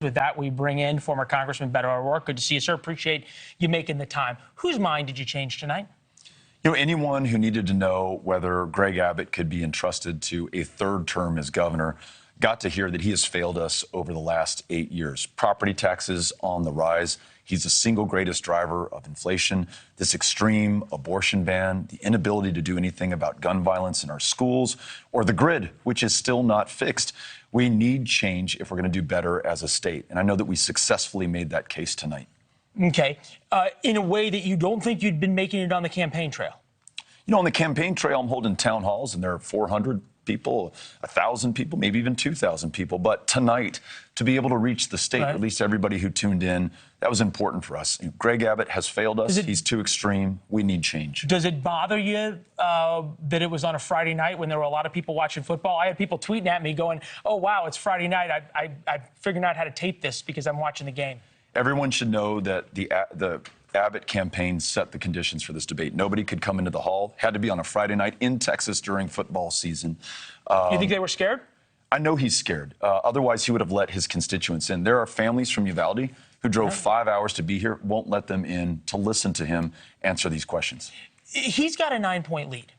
With that, we bring in former Congressman Beto O'Rourke. Good to see you, sir. Appreciate you making the time. Whose mind did you change tonight? You know, anyone who needed to know whether Greg Abbott could be entrusted to a third term as governor got to hear that he has failed us over the last 8 years. Property taxes on the rise. He's the single greatest driver of inflation, this extreme abortion ban, the inability to do anything about gun violence in our schools, or the grid, which is still not fixed. We need change if we're going to do better as a state. And I know that we successfully made that case tonight. Okay. In a way that you don't think you'd been making it on the campaign trail? You know, on the campaign trail, I'm holding town halls, and there are 400 people, 1,000 people, maybe even 2,000 people. But tonight, to be able to reach the state, or at least everybody who tuned in, that was important for us. Greg Abbott has failed us. He's too extreme. We need change. Does it bother you that it was on a Friday night when there were a lot of people watching football? I had people tweeting at me going, oh, wow, it's Friday night. I figured out how to tape this because I'm watching the game. Everyone should know that the Abbott campaign set the conditions for this debate. Nobody could come into the hall. Had to be on a Friday night in Texas during football season. You think they were scared? I know he's scared. Otherwise, he would have let his constituents in. There are families from Uvalde who drove 5 hours to be here, won't let them in to listen to him answer these questions. He's got a 9-point lead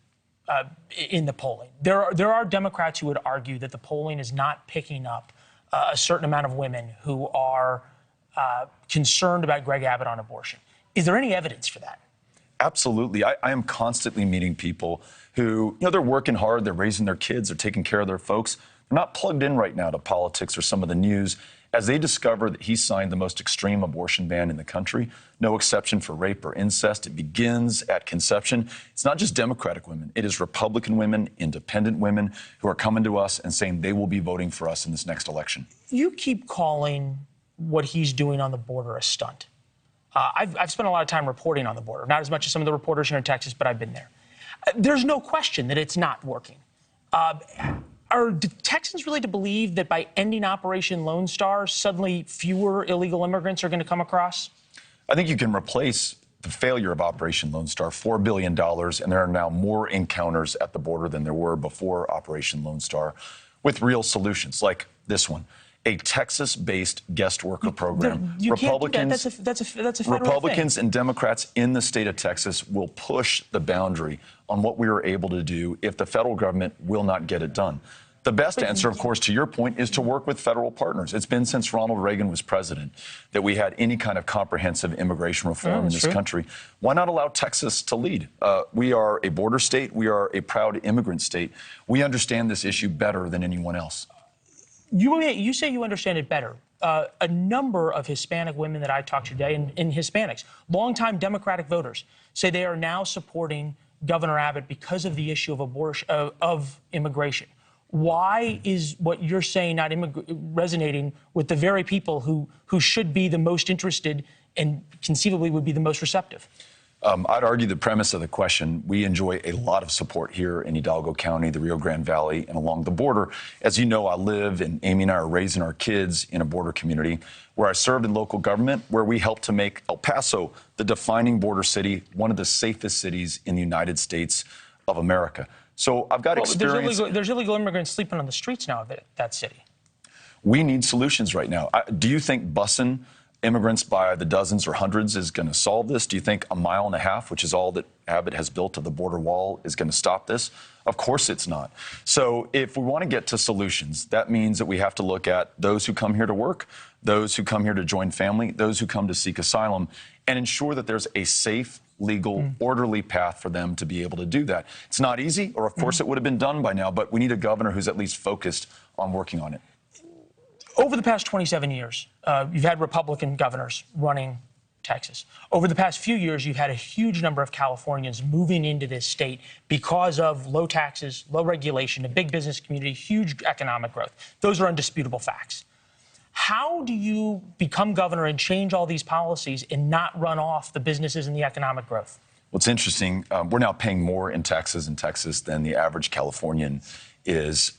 in the polling. There are Democrats who would argue that the polling is not picking up a certain amount of women who are concerned about Greg Abbott on abortion. Is there any evidence for that? Absolutely. I am constantly meeting people who, you know, they're working hard, they're raising their kids, they're taking care of their folks. They're not plugged in right now to politics or some of the news as they discover that he signed the most extreme abortion ban in the country. No exception for rape or incest. It begins at conception. It's not just Democratic women. It is Republican women, independent women who are coming to us and saying they will be voting for us in this next election. You keep calling what he's doing on the border a stunt. I've spent a lot of time reporting on the border, not as much as some of the reporters here in Texas, but I've been there. There's no question that it's not working. Are Texans really to believe that by ending Operation Lone Star, suddenly fewer illegal immigrants are going to come across? I think you can replace the failure of Operation Lone Star, $4 billion, and there are now more encounters at the border than there were before Operation Lone Star, with real solutions like this one. A Texas-based guest worker program. Republicans and Democrats in the state of Texas will push the boundary on what we are able to do if the federal government will not get it done. The best answer, of course, to your point, is to work with federal partners. It's been since Ronald Reagan was president that we had any kind of comprehensive immigration reform in this country. Why not allow Texas to lead? We are a border state. We are a proud immigrant state. We understand this issue better than anyone else. You say you understand it better. A number of Hispanic women that I talked to today, and Hispanics, longtime Democratic voters, say they are now supporting Governor Abbott because of the issue of abortion, of immigration. Why is what you're saying not resonating with the very people who should be the most interested and conceivably would be the most receptive? I'd argue the premise of the question. We enjoy a lot of support here in Hidalgo County, the Rio Grande Valley, and along the border. As you know, I live, and Amy and I are raising our kids in a border community where I served in local government, where we helped to make El Paso the defining border city, one of the safest cities in the United States of America. So I've got experience. There's illegal immigrants sleeping on the streets now of that city. We need solutions right now. Do you think busing immigrants by the dozens or hundreds is going to solve this? Do you think 1.5 miles, which is all that Abbott has built of the border wall, is going to stop this? Of course it's not. So if we want to get to solutions, that means that we have to look at those who come here to work, those who come here to join family, those who come to seek asylum, and ensure that there's a safe, legal, orderly path for them to be able to do that. It's not easy, or of course it would have been done by now, but we need a governor who's at least focused on working on it. Over the past 27 years, you've had Republican governors running Texas. Over the past few years, you've had a huge number of Californians moving into this state because of low taxes, low regulation, a big business community, huge economic growth. Those are undisputable facts. How do you become governor and change all these policies and not run off the businesses and the economic growth? What's interesting, we're now paying more in taxes in Texas than the average Californian is.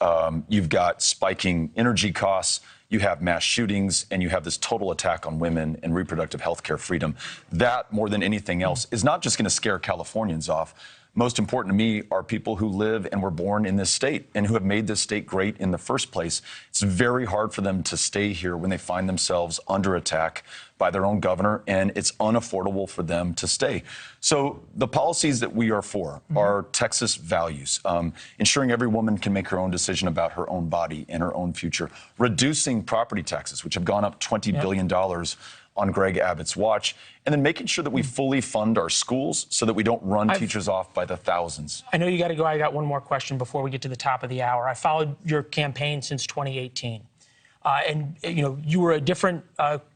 You've got spiking energy costs, you have mass shootings, and you have this total attack on women and reproductive health care freedom. That, more than anything else, is not just going to scare Californians off. most important to me are people who live and were born in this state and who have made this state great in the first place. It's very hard for them to stay here when they find themselves under attack by their own governor, and it's unaffordable for them to stay. So the policies that we are for are Texas values, ensuring every woman can make her own decision about her own body and her own future, reducing property taxes, which have gone up $20 billion on Greg Abbott's watch, and then making sure that we fully fund our schools so that we don't run teachers off by the thousands. I know you got to go. I got one more question before we get to the top of the hour. I followed your campaign since 2018. And, you know, you were a different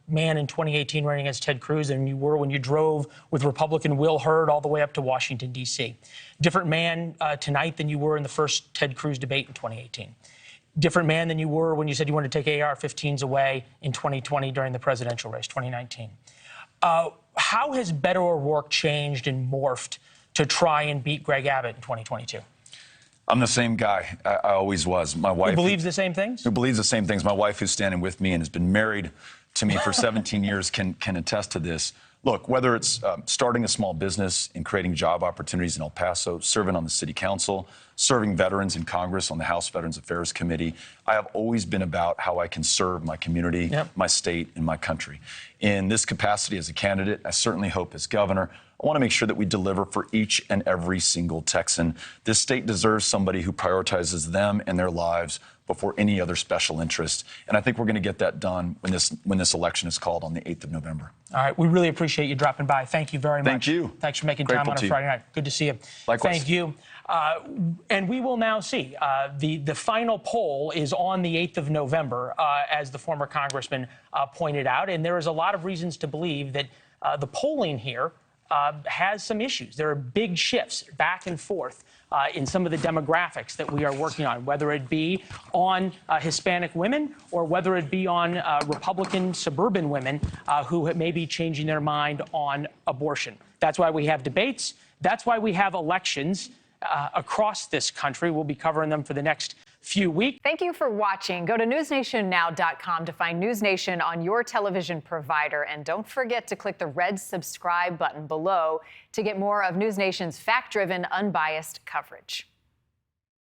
man in 2018 running against Ted Cruz than you were when you drove with Republican Will Hurd all the way up to Washington, D.C. Different man tonight than you were in the first Ted Cruz debate in 2018. Different man than you were when you said you wanted to take AR-15s away in 2020 during the presidential race, 2019. How has Beto O'Rourke changed and morphed to try and beat Greg Abbott in 2022? I'm the same guy I always was. My wife. Who believes the same things? Who believes the same things. My wife, who's standing with me and has been married to me for 17 years, can attest to this. Look, whether it's starting a small business and creating job opportunities in El Paso, serving on the city council, serving veterans in Congress on the House Veterans Affairs Committee, I have always been about how I can serve my community, my state, and my country. In this capacity as a candidate, I certainly hope as governor, I want to make sure that we deliver for each and every single Texan. This state deserves somebody who prioritizes them and their lives before any other special interest. And I think we're going to get that done when this election is called on the 8th of November. All right. We really appreciate you dropping by. Thank you very much. Thank you. Thanks for making time on a Friday night. Good to see you. Likewise. Thank you. And we will now see. The final poll is on the 8th of November, as the former congressman pointed out. And there is a lot of reasons to believe that the polling here has some issues. There are big shifts back and forth in some of the demographics that we are working on, whether it be on Hispanic women or whether it be on Republican suburban women who may be changing their mind on abortion. That's why we have debates. That's why we have elections across this country. We'll be covering them for the next few weeks. Thank you for watching. Go to newsnationnow.com to find NewsNation on your television provider. And don't forget to click the red subscribe button below to get more of NewsNation's fact-driven, unbiased coverage.